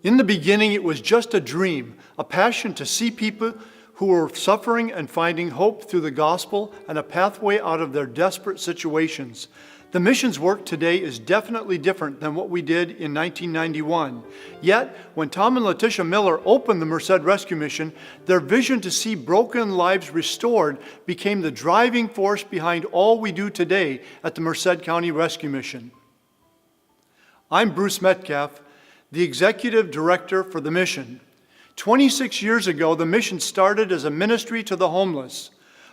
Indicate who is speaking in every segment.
Speaker 1: In the beginning, it was just a dream, a passion to see people who were suffering and finding hope through the gospel and a pathway out of their desperate situations. The missions work today is definitely different than what we did in 1991. Yet, when Tom and Letitia Miller opened the Merced Rescue Mission, their vision to see broken lives restored became the driving force behind all we do today at the Merced County Rescue Mission. I'm Bruce Metcalf, the Executive Director for the mission. 26 years ago, the mission started as a ministry to the homeless.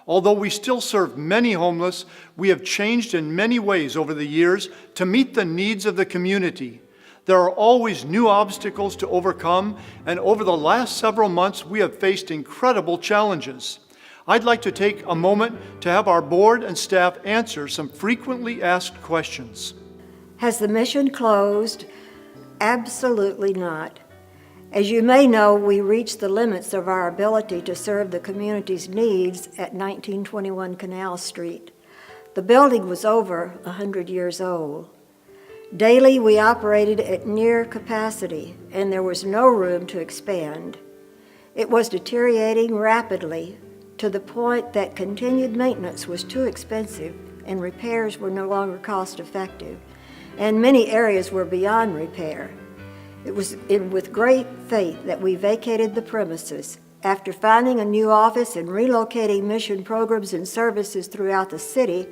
Speaker 1: Although we still serve many homeless, we have changed in many ways over the years to meet the needs of the community. There are always new obstacles to overcome, and over the last several months, we have faced incredible challenges. I'd like to take a moment to have our board and staff answer some frequently asked questions.
Speaker 2: Has the mission closed? Absolutely not. As you may know, we reached the limits of our ability to serve the community's needs at 1921 Canal Street. The building was over 100 years old. Daily, we operated at near capacity, and there was no room to expand. It was deteriorating rapidly to the point that continued maintenance was too expensive and repairs were no longer cost-effective, and many areas were beyond repair. It was with great faith that we vacated the premises. After finding a new office and relocating mission programs and services throughout the city,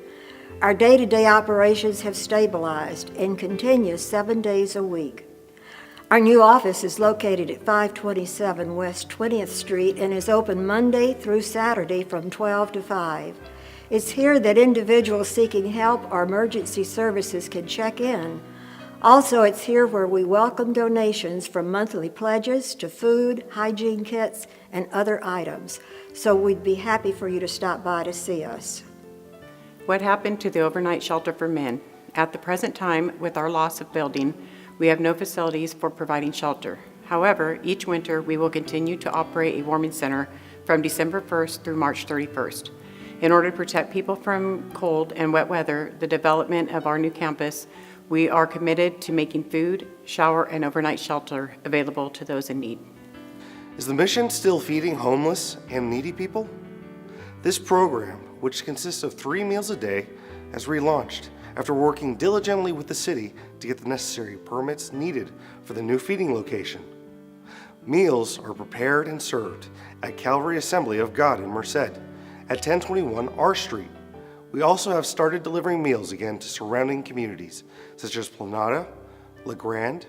Speaker 2: our day-to-day operations have stabilized and continue 7 days a week. Our new office is located at 527 West 20th Street and is open Monday through Saturday from 12 to 5. It's here that individuals seeking help or emergency services can check in. Also, it's here where we welcome donations from monthly pledges to food, hygiene kits, and other items. So we'd be happy for you to stop by to see us.
Speaker 3: What happened to the overnight shelter for men? At the present time, with our loss of building, we have no facilities for providing shelter. However, each winter we will continue to operate a warming center from December 1st through March 31st. In order to protect people from cold and wet weather, the development of our new campus, we are committed to making food, shower, and overnight shelter available to those in need.
Speaker 4: Is the mission still feeding homeless and needy people? This program, which consists of 3 meals a day, has relaunched after working diligently with the city to get the necessary permits needed for the new feeding location. Meals are prepared and served at Calvary Assembly of God in Merced at 1021 R Street. We also have started delivering meals again to surrounding communities such as Planada, La Grande,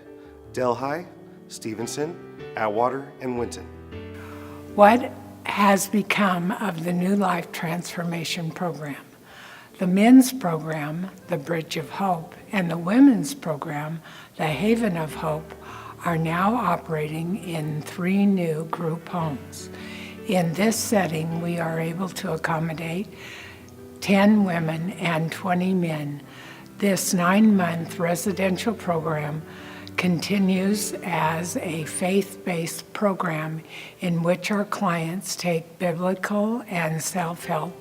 Speaker 4: Delhi, Stevenson, Atwater, and Winton.
Speaker 5: What has become of the New Life Transformation Program? The men's program, the Bridge of Hope, and the women's program, the Haven of Hope, are now operating in 3 new group homes. In this setting, we are able to accommodate 10 women and 20 men. This 9-month residential program continues as a faith-based program in which our clients take biblical and self-help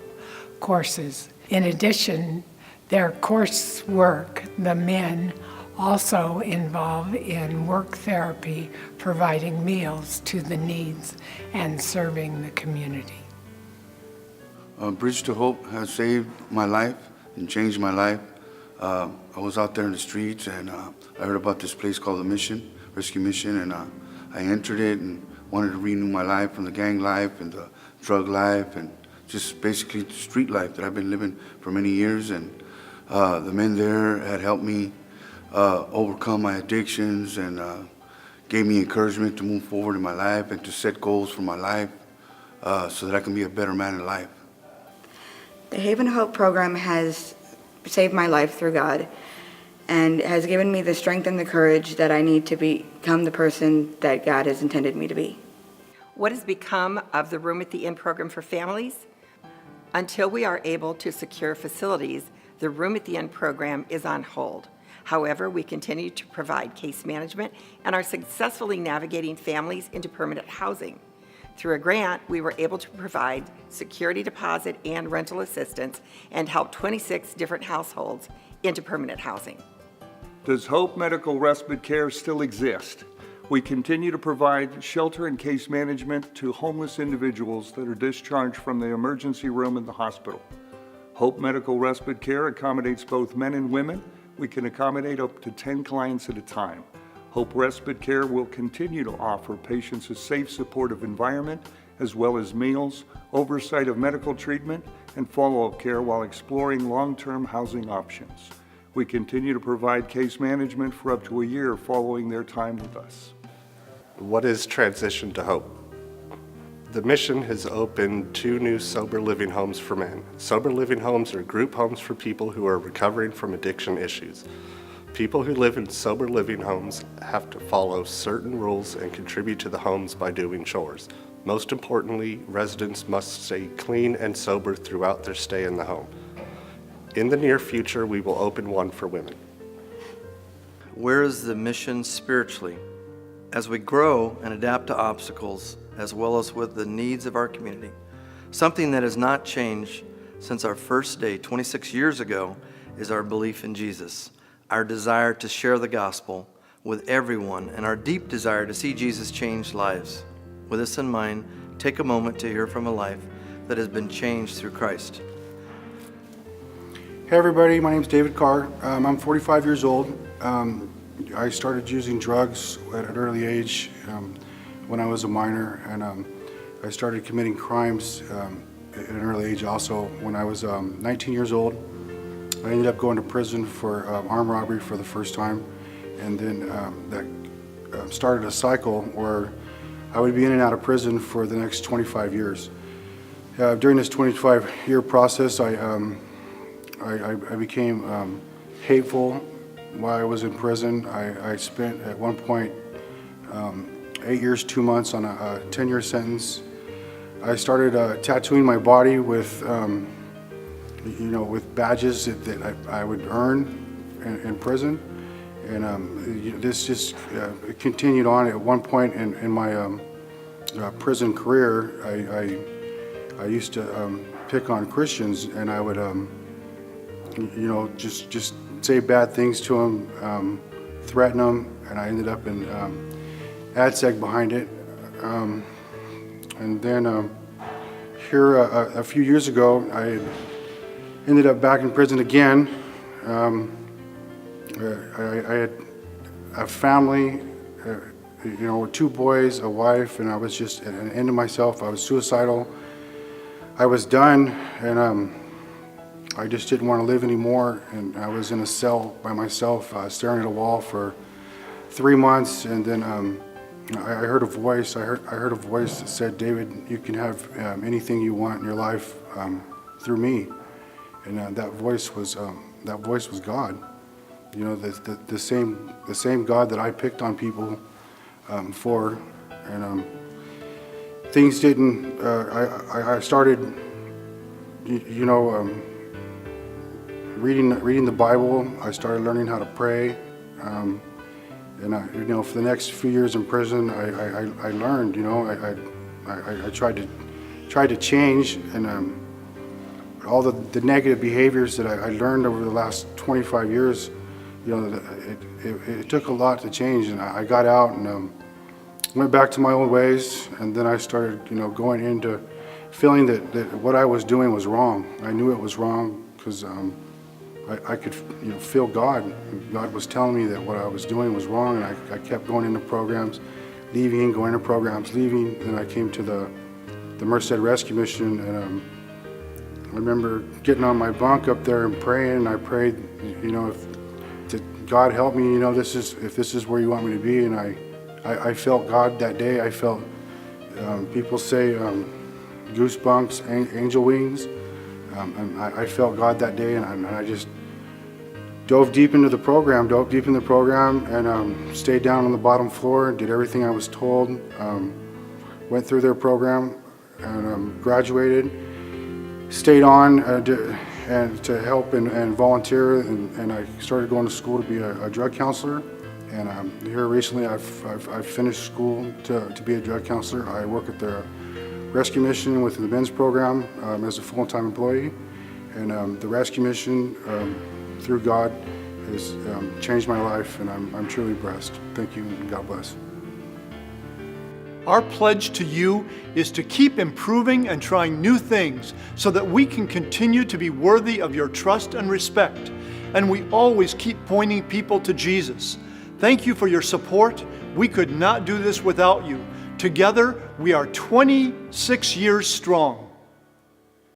Speaker 5: courses. In addition, their coursework, the men also involve in work therapy, providing meals to the needs and serving the community.
Speaker 6: Bridge to Hope has saved my life and changed my life. I was out there in the streets and I heard about this place called the Rescue Mission, and I entered it and wanted to renew my life from the gang life and the drug life and just basically the street life that I've been living for many years. And the men there had helped me overcome my addictions and gave me encouragement to move forward in my life and to set goals for my life so that I can be a better man in life.
Speaker 7: The Haven of Hope program has saved my life through God and has given me the strength and the courage that I need to become the person that God has intended me to be.
Speaker 8: What has become of the Room at the Inn program for families? Until we are able to secure facilities, the Room at the Inn program is on hold. However, we continue to provide case management and are successfully navigating families into permanent housing. Through a grant, we were able to provide security deposit and rental assistance and help 26 different households into permanent housing.
Speaker 9: Does Hope Medical Respite Care still exist? We continue to provide shelter and case management to homeless individuals that are discharged from the emergency room in the hospital. Hope Medical Respite Care accommodates both men and women. We can accommodate up to 10 clients at a time. Hope Respite Care will continue to offer patients a safe, supportive environment, as well as meals, oversight of medical treatment, and follow-up care while exploring long-term housing options. We continue to provide case management for up to a year following their time with us.
Speaker 10: What is Transition to Hope? The mission has opened 2 new sober living homes for men. Sober living homes are group homes for people who are recovering from addiction issues. People who live in sober living homes have to follow certain rules and contribute to the homes by doing chores. Most importantly, residents must stay clean and sober throughout their stay in the home. In the near future, we will open one for women.
Speaker 11: Where is the mission spiritually? As we grow and adapt to obstacles, as well as with the needs of our community, something that has not changed since our first day 26 years ago is our belief in Jesus, our desire to share the gospel with everyone, and our deep desire to see Jesus change lives. With this in mind, take a moment to hear from a life that has been changed through Christ.
Speaker 12: Hey everybody, my name is David Carr. I'm 45 years old. I started using drugs at an early age when I was a minor, and I started committing crimes at an early age also when I was 19 years old. I ended up going to prison for armed robbery for the first time, and then that started a cycle where I would be in and out of prison for the next 25 years. During this 25-year process, I became hateful while I was in prison. I spent at one point 8 years, 2 months on a 10-year sentence. I started tattooing my body with, with badges that I would earn in prison, and this just continued on. At one point in my prison career, I used to pick on Christians, and I would, just say bad things to them, threaten them, and I ended up in ADSEG behind it. And then here a few years ago, I ended up back in prison again. I had a family, with 2 boys, a wife, and I was just at an end of myself. I was suicidal. I was done, and I just didn't want to live anymore, and I was in a cell by myself, staring at a wall for 3 months, and then I heard a voice. I heard a voice that said, "David, you can have anything you want in your life through me," and that voice was God. The same God that I picked on people for, and things didn't. I started, reading the Bible. I started learning how to pray, and for the next few years in prison, I learned. I tried to change, and all the negative behaviors that I learned over the last 25 years. It took a lot to change, and I got out and went back to my old ways, and then I started, going into feeling that what I was doing was wrong. I knew it was wrong because I could, feel God. God was telling me that what I was doing was wrong, and I kept going into programs, leaving, going to programs, leaving. Then I came to the Merced Rescue Mission, and I remember getting on my bunk up there and praying. And I prayed, if God help me, if this is where you want me to be. And I felt God that day. I felt people say goosebumps, angel wings. And I felt God that day, and I just dove deep into the program, and stayed down on the bottom floor, did everything I was told, went through their program, and graduated, stayed on and to help and volunteer, and I started going to school to be a drug counselor. And here recently, I've finished school to be a drug counselor. I work at the Rescue Mission within the men's program as a full-time employee, and the Rescue Mission, through God, has changed my life, and I'm truly blessed. Thank you, and God bless.
Speaker 1: Our pledge to you is to keep improving and trying new things so that we can continue to be worthy of your trust and respect. And we always keep pointing people to Jesus. Thank you for your support. We could not do this without you. Together, we are 26 years strong.